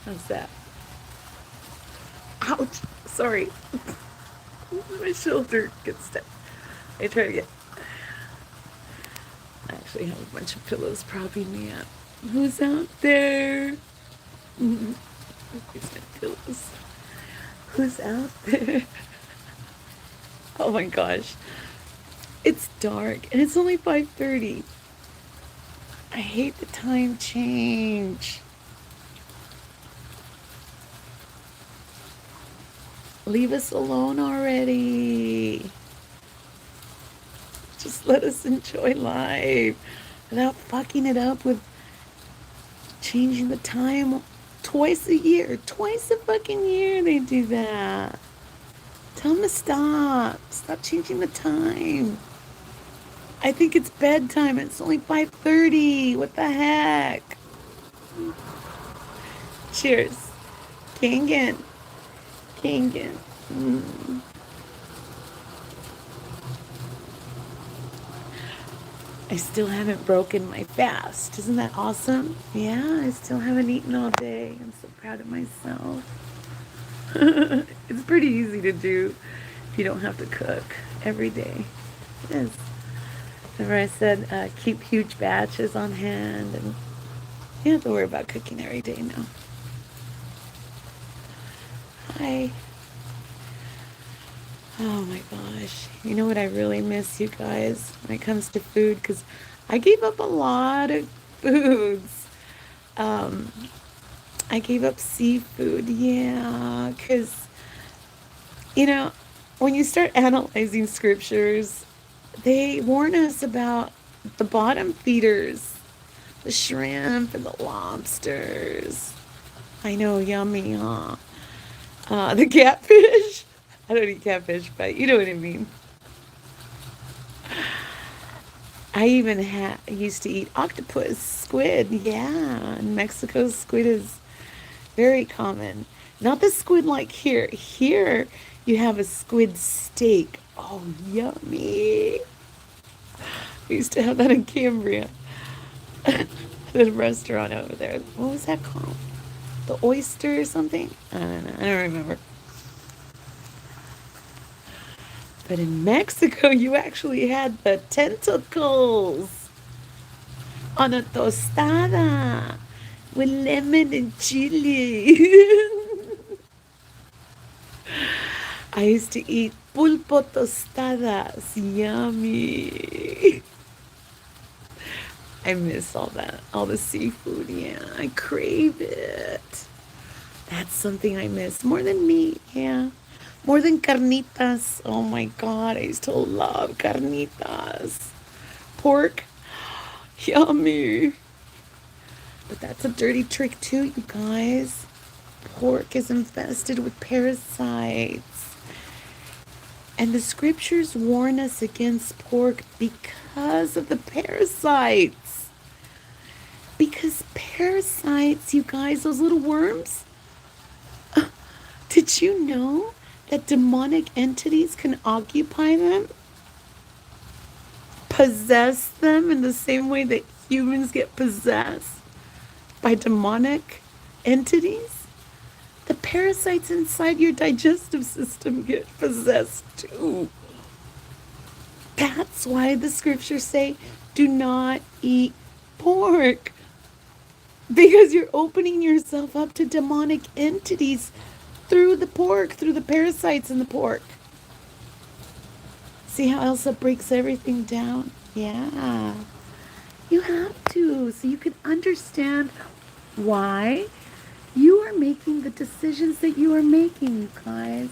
How's that? Ouch! Sorry. My shoulder gets stuck. I try to get. I actually have a bunch of pillows propping me up. Who's out there? Who's my pillows? Who's out there? Oh my gosh. It's dark and it's only 5:30. I hate the time change. Leave us alone already. Just let us enjoy life without fucking it up with changing the time twice a year. Twice a fucking year they do that. Tell them to stop. Stop changing the time. I think it's bedtime. It's only 5:30. What the heck? Cheers. Kangen. Kangen. I still haven't broken my fast. Isn't that awesome? Yeah, I still haven't eaten all day. I'm so proud of myself. It's pretty easy to do if you don't have to cook every day. It is. Remember I said keep huge batches on hand, and you don't have to worry about cooking every day now. Hi. Oh my gosh. You know what I really miss, you guys, when it comes to food? Because I gave up a lot of foods. Um, I gave up seafood, yeah, because, when you start analyzing scriptures, they warn us about the bottom feeders, the shrimp and the lobsters. I know, yummy, huh? The catfish. I don't eat catfish, but you know what I mean. I even used to eat octopus, squid. Yeah, in Mexico, squid is very common. Not the squid like here. Here, you have a squid steak. Oh, yummy. We used to have that in Cambria. The restaurant over there. What was that called? The oyster or something? I don't know. I don't remember. But in Mexico, you actually had the tentacles on a tostada with lemon and chili. I used to eat pulpo tostadas. Yummy. I miss all that, all the seafood. Yeah, I crave it. That's something I miss more than meat. Yeah. More than carnitas. Oh my God, I used to love carnitas. Pork, yummy. But that's a dirty trick too, you guys. Pork is infested with parasites. And the scriptures warn us against pork because of the parasites. Because parasites, you guys, those little worms, did you know that demonic entities can occupy them? Possess them in the same way that humans get possessed by demonic entities? The parasites inside your digestive system get possessed too. That's why the scriptures say, do not eat pork. Because you're opening yourself up to demonic entities through the pork, through the parasites in the pork. See how Elsa breaks everything down? Yeah. You have to, so you can understand why you are making the decisions that you are making, you guys.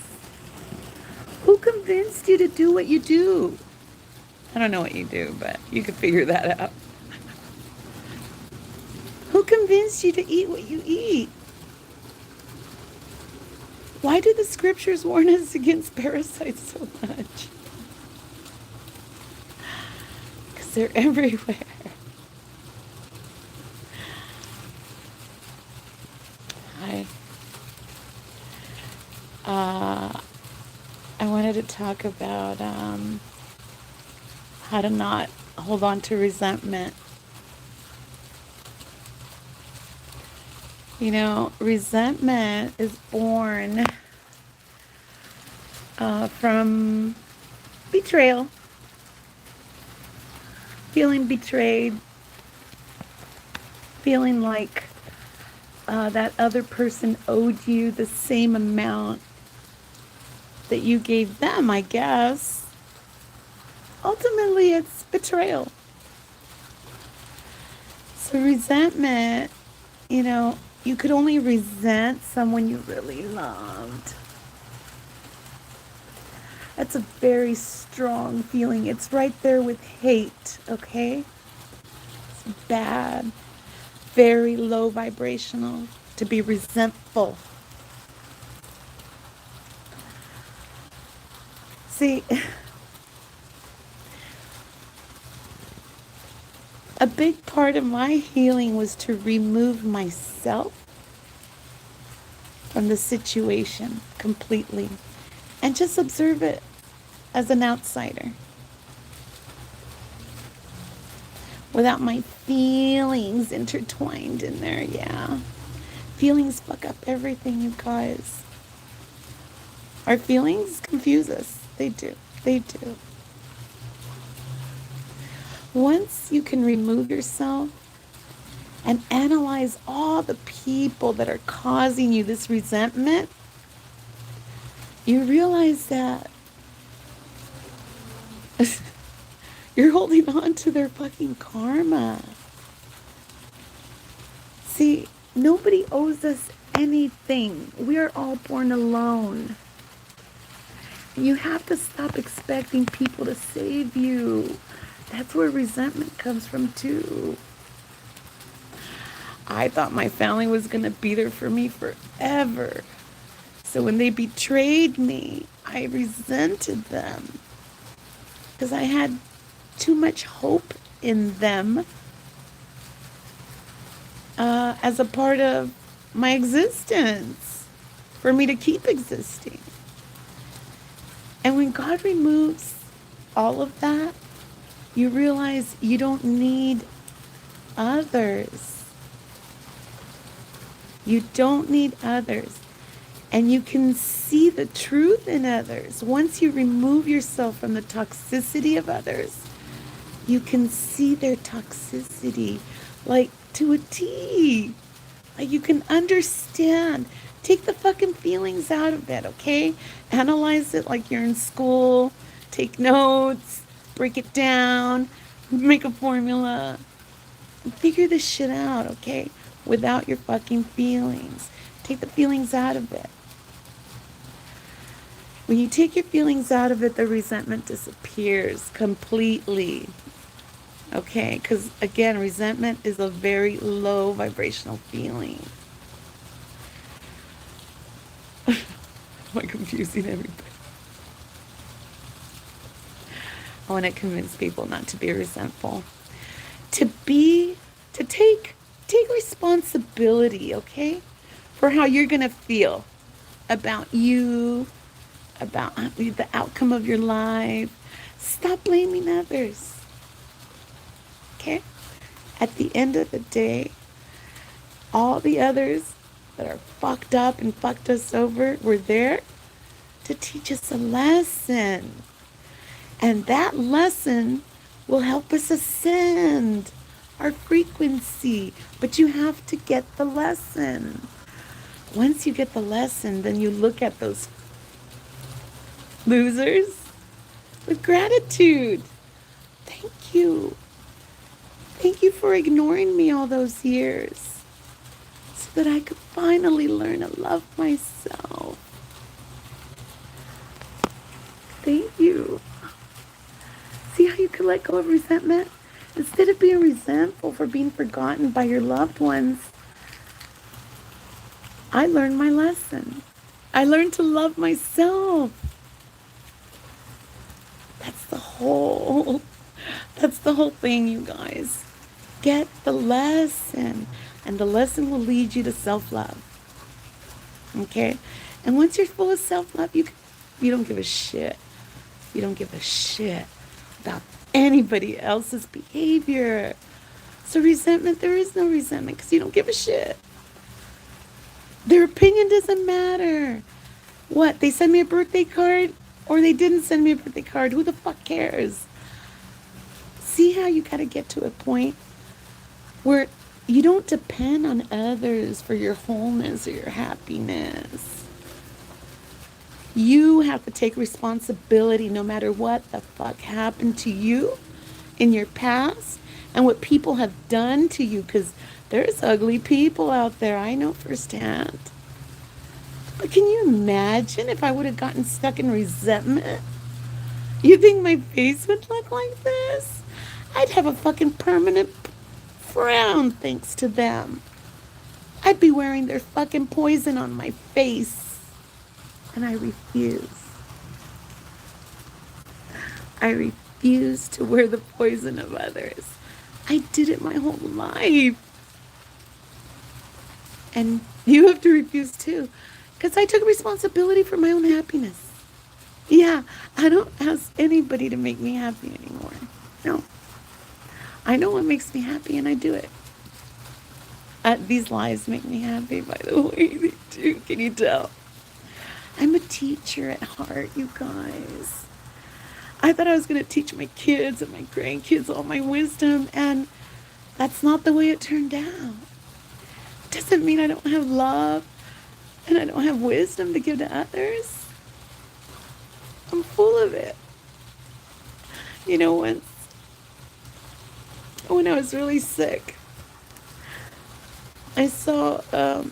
Who convinced you to do what you do? I don't know what you do, but you can figure that out. Who convinced you to eat what you eat? Why do the scriptures warn us against parasites so much? Because they're everywhere. I wanted to talk about how to not hold on to resentment. Resentment is born from betrayal, feeling betrayed, feeling like that other person owed you the same amount that you gave them, I guess. Ultimately, it's betrayal. So resentment, you could only resent someone you really loved. That's a very strong feeling. It's right there with hate, okay? It's bad. Very low vibrational to be resentful. See, a big part of my healing was to remove myself from the situation completely and just observe it as an outsider without my feelings intertwined in there. Yeah, feelings fuck up everything, you guys. Our feelings confuse us. They do. Once you can remove yourself and analyze all the people that are causing you this resentment, you realize that you're holding on to their fucking karma. See, nobody owes us anything. We are all born alone. You have to stop expecting people to save you. That's where resentment comes from too. I thought my family was going to be there for me forever. So when they betrayed me, I resented them because I had too much hope in them as a part of my existence for me to keep existing. And when God removes all of that, you realize you don't need others. You don't need others. And you can see the truth in others. Once you remove yourself from the toxicity of others, you can see their toxicity like to a T. Like you can understand. Take the fucking feelings out of it, okay? Analyze it like you're in school. Take notes. Break it down. Make a formula. And figure this shit out, okay? Without your fucking feelings. Take the feelings out of it. When you take your feelings out of it, the resentment disappears completely. Okay? Because, again, resentment is a very low vibrational feeling. Am I confusing everybody? I want to convince people not to be resentful. To take responsibility, okay? For how you're going to feel about you, about the outcome of your life. Stop blaming others. Okay? At the end of the day, all the others that are fucked up and fucked us over were there to teach us a lesson. And that lesson will help us ascend our frequency. But you have to get the lesson. Once you get the lesson, then you look at those losers with gratitude. Thank you. Thank you for ignoring me all those years so that I could finally learn to love myself. Thank you. See how you can let go of resentment? Instead of being resentful for being forgotten by your loved ones, I learned my lesson. I learned to love myself. That's the whole thing, you guys. Get the lesson. And the lesson will lead you to self-love. Okay? And once you're full of self-love, you don't give a shit. You don't give a shit about anybody else's behavior. So resentment, there is no resentment because you don't give a shit. Their opinion doesn't matter. What? They send me a birthday card or they didn't send me a birthday card. Who the fuck cares? See how you got to get to a point where you don't depend on others for your wholeness or your happiness. You have to take responsibility no matter what the fuck happened to you in your past and what people have done to you, because there's ugly people out there. I know firsthand. But can you imagine if I would have gotten stuck in resentment? You think my face would look like this? I'd have a fucking permanent frown thanks to them. I'd be wearing their fucking poison on my face. And I refuse. I refuse to wear the poison of others. I did it my whole life. And you have to refuse too. Because I took responsibility for my own happiness. Yeah, I don't ask anybody to make me happy anymore. No. I know what makes me happy and I do it. These lives make me happy, by the way. They do. Can you tell? I'm a teacher at heart, you guys. I thought I was going to teach my kids and my grandkids all my wisdom, and that's not the way it turned out. It doesn't mean I don't have love and I don't have wisdom to give to others. I'm full of it. You know, once when I was really sick, I saw a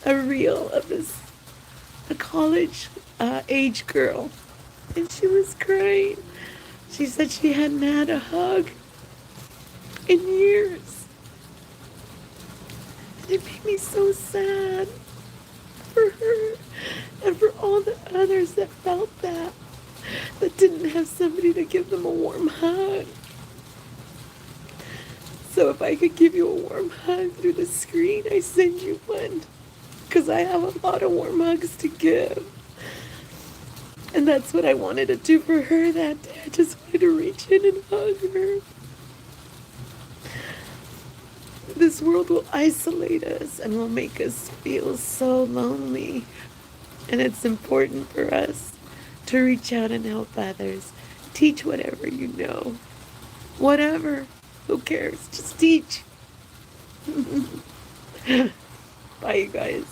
reel of a college age girl, and she was crying. She said she hadn't had a hug in years. And it made me so sad for her and for all the others that felt that didn't have somebody to give them a warm hug. So if I could give you a warm hug through the screen, I send you one. Because I have a lot of warm hugs to give. And that's what I wanted to do for her that day. I just wanted to reach in and hug her. This world will isolate us and will make us feel so lonely. And it's important for us to reach out and help others. Teach whatever you know. Whatever. Who cares? Just teach. Bye, you guys.